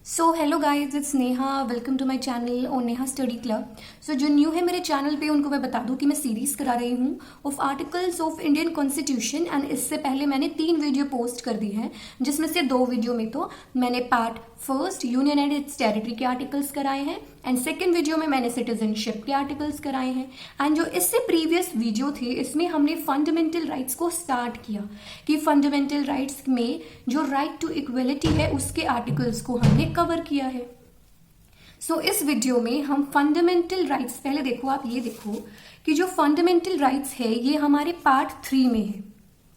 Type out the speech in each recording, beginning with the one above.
So hello guys, it's Neha. Welcome to my channel और Neha study club. सो जो new है मेरे चैनल पे उनको मैं बता दूं कि मैं सीरीज करा रही हूँ of articles of Indian constitution. And इससे पहले मैंने 3 वीडियो पोस्ट कर दी हैं, जिसमें से 2 वीडियो में तो मैंने part first union and it's territory के आर्टिकल्स कराए हैं एंड सेकेंड वीडियो में मैंने सिटीजनशिप के आर्टिकल्स कराए हैं। एंड जो इससे प्रीवियस वीडियो थे इसमें हमने फंडामेंटल राइट्स को स्टार्ट किया कि फंडामेंटल राइट्स में जो राइट टू इक्वलिटी है उसके आर्टिकल्स को हमने कवर किया है। सो इस वीडियो में हम फंडामेंटल राइट्स, पहले देखो आप ये देखो कि जो फंडामेंटल राइट्स है ये हमारे पार्ट 3 में है,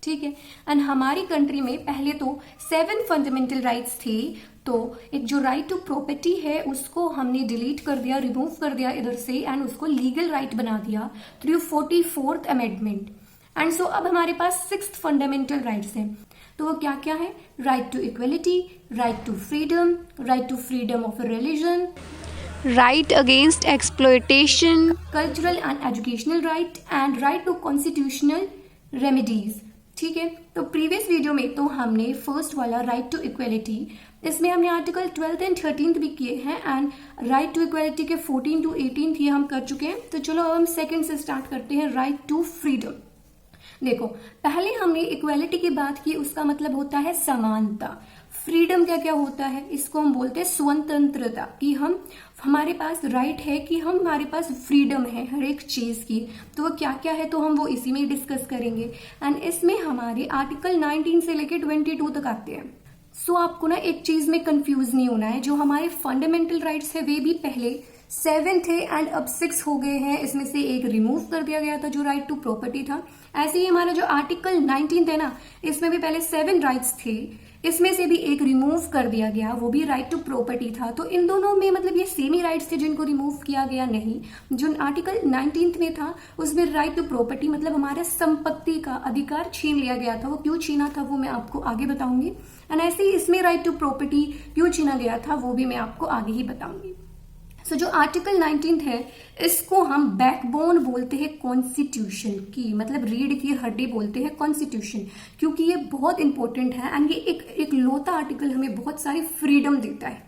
ठीक है। एंड हमारी कंट्री में पहले तो 7 फंडामेंटल राइट्स थे, तो एक जो राइट टू प्रॉपर्टी है उसको हमने डिलीट कर दिया, रिमूव कर दिया इधर से एंड उसको लीगल राइट बना दिया through 44th amendment. And so अब हमारे पास 6th फंडामेंटल राइट्स हैं। तो वो क्या क्या है? Right to equality, right to freedom of religion, right against exploitation, cultural and educational right and right to constitutional remedies, ठीक है। तो प्रीवियस वीडियो में तो हमने फर्स्ट वाला राइट टू इक्वलिटी, इसमें हमने आर्टिकल 12th एंड 13th भी किए हैं एंड राइट टू इक्वलिटी के 14 to 18 ये हम कर चुके हैं। तो चलो अब हम सेकंड से स्टार्ट करते हैं, राइट टू फ्रीडम। देखो, पहले हमने इक्वालिटी की बात की, उसका मतलब होता है समानता। फ्रीडम क्या क्या होता है? इसको हम बोलते हैं स्वतंत्रता, कि हमारे पास राइट है कि हमारे पास फ्रीडम है हर एक चीज की। तो वो क्या क्या है तो हम वो इसी में डिस्कस करेंगे। एंड इसमें हमारे आर्टिकल 19 से लेके 22 तक आते हैं। सो आपको ना एक चीज में कंफ्यूज नहीं होना है, जो हमारे फंडामेंटल राइट्स है वे भी पहले 7 थे एंड अब 6 हो गए हैं। इसमें से एक रिमूव कर दिया गया था जो राइट टू प्रॉपर्टी था। ऐसे ही हमारा जो आर्टिकल 19 है ना, इसमें भी पहले 7 राइट्स थे, इसमें से भी एक रिमूव कर दिया गया, वो भी राइट टू प्रॉपर्टी था। तो इन दोनों में मतलब ये सेम ही राइट्स थे जिनको रिमूव किया गया नहीं। जो आर्टिकल 19 में था उसमें राइट टू प्रॉपर्टी मतलब हमारा संपत्ति का अधिकार छीन लिया गया था। वो क्यों छीना था वो मैं आपको आगे बताऊंगी। एंड ऐसे ही इसमें राइट टू प्रॉपर्टी क्यों छीना गया था वो भी मैं आपको आगे ही बताऊंगी। सो जो आर्टिकल 19 है इसको हम बैकबोन बोलते हैं कॉन्स्टिट्यूशन की, मतलब रीढ़ की हड्डी बोलते हैं कॉन्स्टिट्यूशन, क्योंकि ये बहुत इंपॉर्टेंट है एंड ये एक लौता आर्टिकल हमें बहुत सारी फ्रीडम देता है,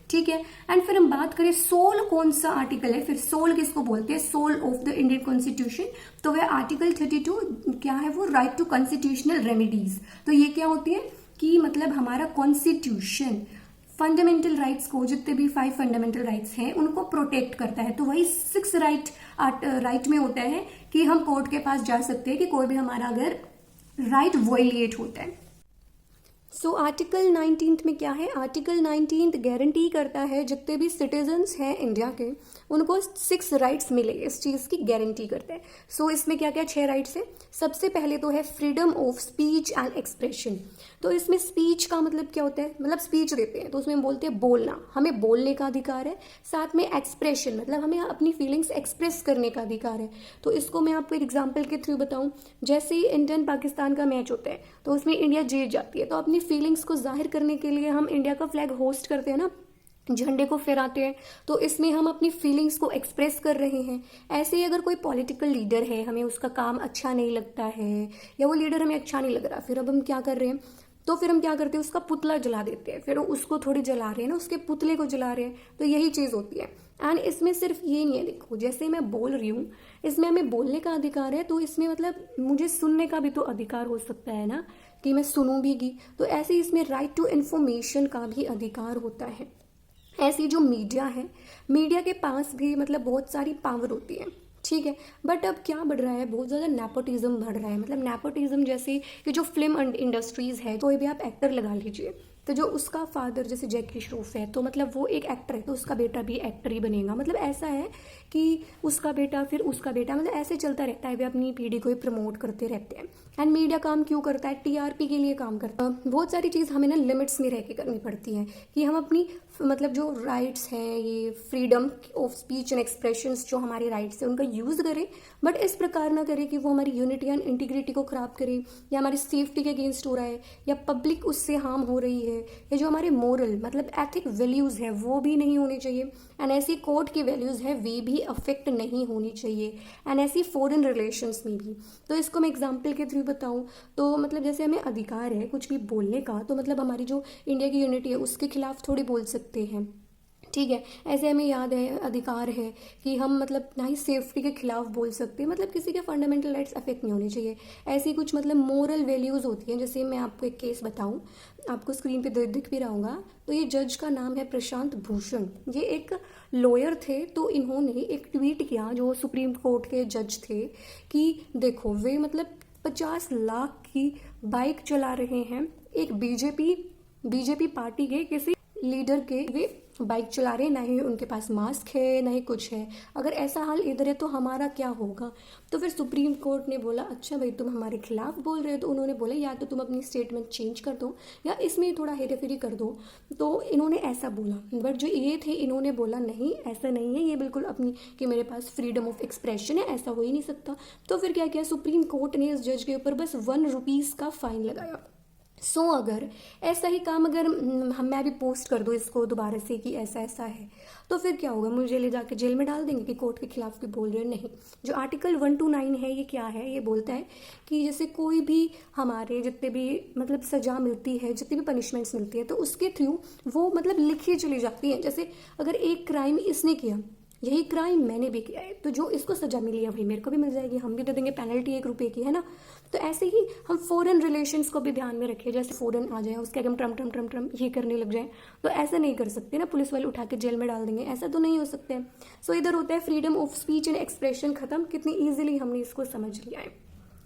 ठीक है। एंड फिर हम बात करें सोल कौन सा आर्टिकल है, फिर सोल किसको बोलते हैं? Soul of the Indian constitution. तो वह आर्टिकल 32 क्या है? वो राइट टू कॉन्स्टिट्यूशनल रेमेडीज। तो ये क्या होती है कि मतलब हमारा कॉन्स्टिट्यूशन फंडामेंटल राइट्स को, जितने भी 5 फंडामेंटल राइट्स हैं उनको प्रोटेक्ट करता है। तो वही 6 राइट में होता है कि हम कोर्ट के पास जा सकते हैं कि कोई भी हमारा अगर राइट वॉयलेट होता है। सो आर्टिकल 19 में क्या है? आर्टिकल 19 गारंटी करता है जितने भी सिटीजन्स हैं इंडिया के उनको 6 राइट्स मिले, इस चीज की गारंटी करता है। सो इसमें क्या क्या 6 राइट्स है? सबसे पहले तो है freedom of speech and expression. तो इसमें स्पीच का मतलब क्या होता है? मतलब स्पीच देते हैं तो उसमें हम बोलते हैं बोलना, हमें बोलने का अधिकार है। साथ में एक्सप्रेशन मतलब हमें अपनी फीलिंग्स एक्सप्रेस करने का अधिकार है। तो इसको मैं आपको एक एग्जाम्पल के थ्रू बताऊं, जैसे ही इंडियन पाकिस्तान का मैच होता है तो उसमें इंडिया जीत जाती है, तो अपनी फीलिंग्स को जाहिर करने के लिए हम इंडिया का फ्लैग होस्ट करते हैं ना, झंडे को फहराते हैं, तो इसमें हम अपनी फीलिंग्स को एक्सप्रेस कर रहे हैं। ऐसे ही अगर कोई पॉलिटिकल लीडर है, हमें उसका काम अच्छा नहीं लगता है या वो लीडर हमें अच्छा नहीं लग रहा, फिर अब हम क्या कर रहे हैं? तो फिर हम क्या करते हैं? उसका पुतला जला देते हैं। फिर उसको थोड़ी जला रहे हैं ना, उसके पुतले को जला रहे हैं। तो यही चीज होती है। एंड इसमें सिर्फ ये नहीं है, देखो जैसे मैं बोल रही हूँ इसमें हमें बोलने का अधिकार है, तो इसमें मतलब मुझे सुनने का भी तो अधिकार हो सकता है ना, कि मैं सुनूं भी। तो ऐसे इसमें राइट टू इन्फॉर्मेशन का भी अधिकार होता है। ऐसी जो मीडिया है, मीडिया के पास भी मतलब बहुत सारी पावर होती है, ठीक है। बट अब क्या बढ़ रहा है? बहुत ज़्यादा नेपोटिज्म बढ़ रहा है। मतलब नेपोटिज्म जैसे कि जो फिल्म इंडस्ट्रीज है, कोई भी आप एक्टर लगा लीजिए, तो जो उसका फादर जैसे जैकी श्रॉफ है तो मतलब वो एक एक्टर है तो उसका बेटा भी एक्टर ही बनेगा। मतलब ऐसा है कि उसका बेटा फिर उसका बेटा, मतलब ऐसे चलता रहता है। वे अपनी पीढ़ी को ही प्रमोट करते रहते हैं। एंड मीडिया काम क्यों करता है? टीआरपी के लिए काम करता है। बहुत सारी चीज़ हमें ना लिमिट्स में रह के करनी पड़ती है कि हम अपनी मतलब जो राइट्स हैं, ये freedom of speech and expressions जो हमारे राइट्स हैं उनका यूज़ करें, बट इस प्रकार ना करें कि वो हमारी यूनिटी एंड इंटीग्रिटी को खराब करे या हमारी सेफ्टी के अगेंस्ट हो रहा है या पब्लिक उससे हार्म हो रही है, या जो हमारे मोरल मतलब एथिक वैल्यूज़ है वो भी नहीं होनी चाहिए। एंड ऐसी कोर्ट की वैल्यूज़ है वे भी अफेक्ट नहीं होनी चाहिए। एंड ऐसी फॉरेन रिलेशंस में भी। तो इसको मैं एग्जांपल के थ्रू बताऊं तो मतलब जैसे हमें अधिकार है कुछ भी बोलने का, तो मतलब हमारी जो इंडिया की यूनिटी है उसके खिलाफ थोड़ी बोल सकते सकते हैं, ठीक है। ऐसे हमें याद है, अधिकार है कि हम मतलब ना ही सेफ्टी के खिलाफ बोल सकते हैं, मतलब किसी के फंडामेंटल राइट्स अफेक्ट नहीं होने चाहिए। ऐसी कुछ मतलब मोरल वैल्यूज़ होती हैं। जैसे मैं आपको एक केस बताऊं, आपको स्क्रीन पे दिख भी रहा होगा, तो ये जज का नाम है प्रशांत भूषण। ये एक लॉयर थे, तो इन्होंने एक ट्वीट किया, जो सुप्रीम कोर्ट के जज थे, कि देखो वे मतलब 50 लाख की बाइक चला रहे हैं, एक बीजेपी पार्टी के किसी लीडर के वे बाइक चला रहे हैं, ना ही उनके पास मास्क है, ना ही कुछ है। अगर ऐसा हाल इधर है तो हमारा क्या होगा। तो फिर सुप्रीम कोर्ट ने बोला अच्छा भाई तुम हमारे खिलाफ बोल रहे हो, तो उन्होंने बोला या तो तुम अपनी स्टेटमेंट चेंज कर दो या इसमें थोड़ा हेराफेरी कर दो। तो इन्होंने ऐसा बोला, बट जो ये थे इन्होंने बोला नहीं ऐसा नहीं है, ये बिल्कुल अपनी कि मेरे पास फ्रीडम ऑफ एक्सप्रेशन है, ऐसा हो ही नहीं सकता। तो फिर क्या किया, सुप्रीम कोर्ट ने इस जज के ऊपर बस 1 रुपीज़ का फाइन लगाया। सो अगर ऐसा ही काम अगर मैं भी पोस्ट कर दूँ इसको दोबारा से कि ऐसा ऐसा है, तो फिर क्या होगा, मुझे ले जाके जेल में डाल देंगे कि कोर्ट के खिलाफ भी बोल रहे हो। नहीं, जो आर्टिकल 129 है ये क्या है, ये बोलता है कि जैसे कोई भी हमारे जितने भी मतलब सजा मिलती है, जितनी भी पनिशमेंट्स मिलती है, तो उसके थ्रू वो मतलब लिखी चली जाती है। जैसे अगर एक क्राइम इसने किया, यही क्राइम मैंने भी किया है, तो जो इसको सजा मिली है भाई मेरे को भी मिल जाएगी, हम भी दे देंगे पेनल्टी 1 रुपये की, है ना। तो ऐसे ही हम फॉरेन रिलेशंस को भी ध्यान में रखें, जैसे फॉरेन आ जाए उसके आगे हम ट्रम ट्रम ट्रम ट्रम ये करने लग जाए, तो ऐसा नहीं कर सकते ना, पुलिस वाले उठा के जेल में डाल देंगे, ऐसा तो नहीं हो सकता है। सो इधर होता है freedom of speech and expression खत्म। कितनी ईजिली हमने इसको समझ लिया है।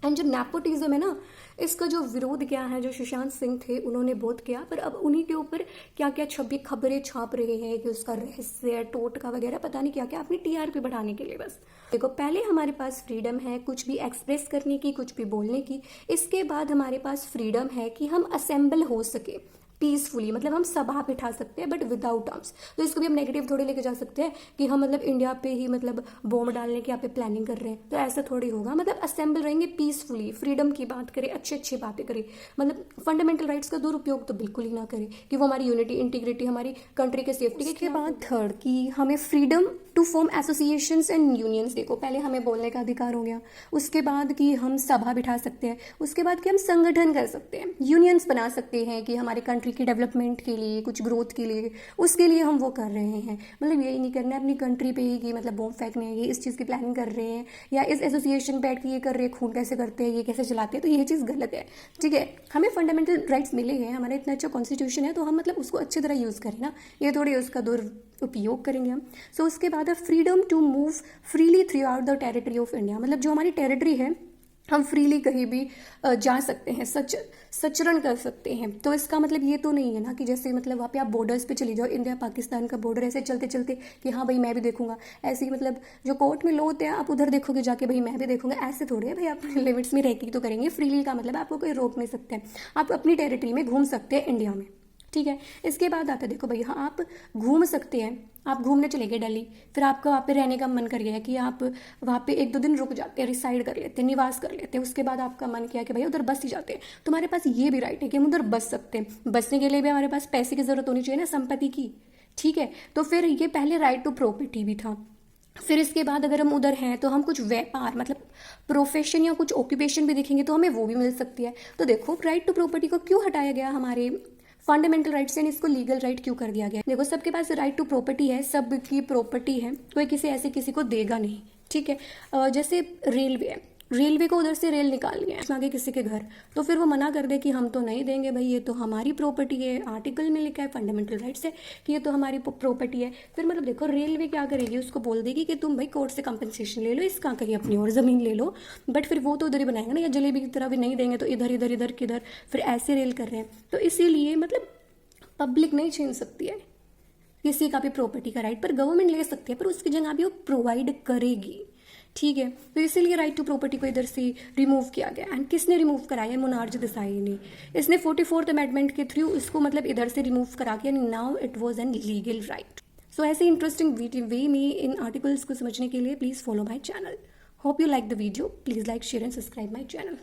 एंड जो नेपोटिज्म है ना, इसका जो विरोध किया है, जो सुशांत सिंह थे उन्होंने बहुत किया, पर अब उन्हीं के ऊपर क्या क्या खबरें छाप रहे हैं कि उसका रहस्य टोटका वगैरह पता नहीं क्या क्या, अपनी टीआरपी बढ़ाने के लिए। बस देखो, पहले हमारे पास फ्रीडम है कुछ भी एक्सप्रेस करने की, कुछ भी बोलने की। इसके बाद हमारे पास फ्रीडम है कि हम असेंबल हो सके पीसफुली, मतलब हम सभा बिठा सकते हैं बट विदाउट आर्म्स। तो इसको भी हम नेगेटिव थोड़ी लेके जा सकते हैं कि हम मतलब इंडिया पे ही मतलब बॉम्ब डालने की यहाँ पे प्लानिंग कर रहे हैं, तो ऐसा थोड़ी होगा। मतलब असेंबल रहेंगे पीसफुली, फ्रीडम की बात करें, अच्छी अच्छी बातें करें, मतलब फंडामेंटल राइट्स का दुरुपयोग तो बिल्कुल ही ना करें कि वो हमारी यूनिटी इंटीग्रिटी हमारी कंट्री के सेफ्टी के बाद थर्ड कि हमें freedom to form associations and unions. देखो, पहले हमें बोलने का अधिकार हो गया, उसके बाद कि हम सभा बिठा सकते हैं, उसके बाद कि हम संगठन कर सकते हैं, यूनियंस बना सकते हैं कि हमारे कंट्री की डेवलपमेंट के लिए, कुछ ग्रोथ के लिए, उसके लिए हम वो कर रहे हैं। मतलब यही नहीं करना है अपनी कंट्री पे ही कि मतलब बॉम्ब फेंकने है, ये इस चीज़ की प्लानिंग कर रहे हैं, या इस एसोसिएशन बैठ के ये कर रहे हैं, खून कैसे करते हैं, ये कैसे चलाते हैं, तो ये चीज़ गलत है, ठीक है। हमें फंडामेंटल राइट्स मिले हैं, हमारा इतना अच्छा कॉन्स्टिट्यूशन है, तो हम मतलब उसको अच्छी तरह यूज़ करें ना, ये थोड़ी उसका दुरुपयोग करेंगे हम। सो उसके बाद है freedom to move freely throughout the territory of India. मतलब जो हमारी टेरिटरी है हम फ्रीली कहीं भी जा सकते हैं, सचरण कर सकते हैं। तो इसका मतलब ये तो नहीं है ना कि जैसे मतलब वहाँ पे आप बॉर्डर्स पे चली जाओ, इंडिया पाकिस्तान का बॉर्डर ऐसे चलते चलते कि हाँ भाई मैं भी देखूंगा, ऐसे ही मतलब जो कोर्ट में लो होते हैं आप उधर देखोगे जाके भाई मैं भी देखूंगा, ऐसे थोड़ी है भाई। आप लिमिट्स में रह के तो करेंगे। फ्रीली का मतलब आपको कोई रोक नहीं सकते, आप अपनी टेरिटरी में घूम सकते हैं इंडिया में, ठीक है। इसके बाद आता है, देखो भैया आप घूम सकते हैं, आप घूमने चले गए दिल्ली, फिर आपका वहाँ पे रहने का मन कर गया है कि आप वहाँ पे 1-2 दिन रुक जाते हैं, रिसाइड कर लेते हैं, निवास कर लेते हैं। उसके बाद आपका मन किया कि भैया उधर बस ही जाते हैं, तुम्हारे पास ये भी राइट है कि हम उधर बस सकते हैं। बसने के लिए भी हमारे पास पैसे की जरूरत होनी चाहिए ना, संपत्ति की, ठीक है। तो फिर ये पहले राइट टू प्रॉपर्टी भी था। फिर इसके बाद अगर हम उधर हैं तो हम कुछ व्यापार मतलब प्रोफेशन या कुछ ऑक्यूपेशन भी देखेंगे तो हमें वो भी मिल सकती है। तो देखो, राइट टू प्रॉपर्टी को क्यों हटाया गया हमारे फंडामेंटल राइट्स यानी इसको लीगल राइट क्यों कर दिया गया। देखो, सबके पास राइट टू प्रॉपर्टी है, सबकी प्रॉपर्टी है, कोई किसी को देगा नहीं, ठीक है। जैसे रेलवे को उधर से रेल निकाल लिया आगे किसी के घर, तो फिर वो मना कर दे कि हम तो नहीं देंगे भाई, ये तो हमारी प्रॉपर्टी है, आर्टिकल में लिखा है फंडामेंटल राइट्स है कि ये तो हमारी प्रॉपर्टी है। फिर मतलब देखो रेलवे क्या करेगी, उसको बोल देगी कि तुम भाई कोर्ट से कंपनसेशन ले लो, इसका कहीं अपनी और ज़मीन ले लो, बट फिर वो तो उधर ही बनाएंगे ना, या जलेबी की तरह भी नहीं देंगे तो इधर इधर इधर किधर, फिर ऐसे रेल कर रहे हैं। तो इसीलिए मतलब पब्लिक नहीं छीन सकती है किसी का भी प्रॉपर्टी का राइट, पर गवर्नमेंट ले सकती है, पर उसकी जगह भी वो प्रोवाइड करेगी, ठीक है। तो इसीलिए राइट टू प्रॉपर्टी को इधर से रिमूव किया गया। एंड किसने रिमूव कराया, मोनार्जी देसाई ने। इसने 44th अमेंडमेंट के थ्रू इसको मतलब इधर से रिमूव करा के now it was an legal right. So ऐसे इंटरेस्टिंग वे में इन आर्टिकल्स को समझने के लिए please follow my channel. Hope you like the video, please like share and subscribe my channel.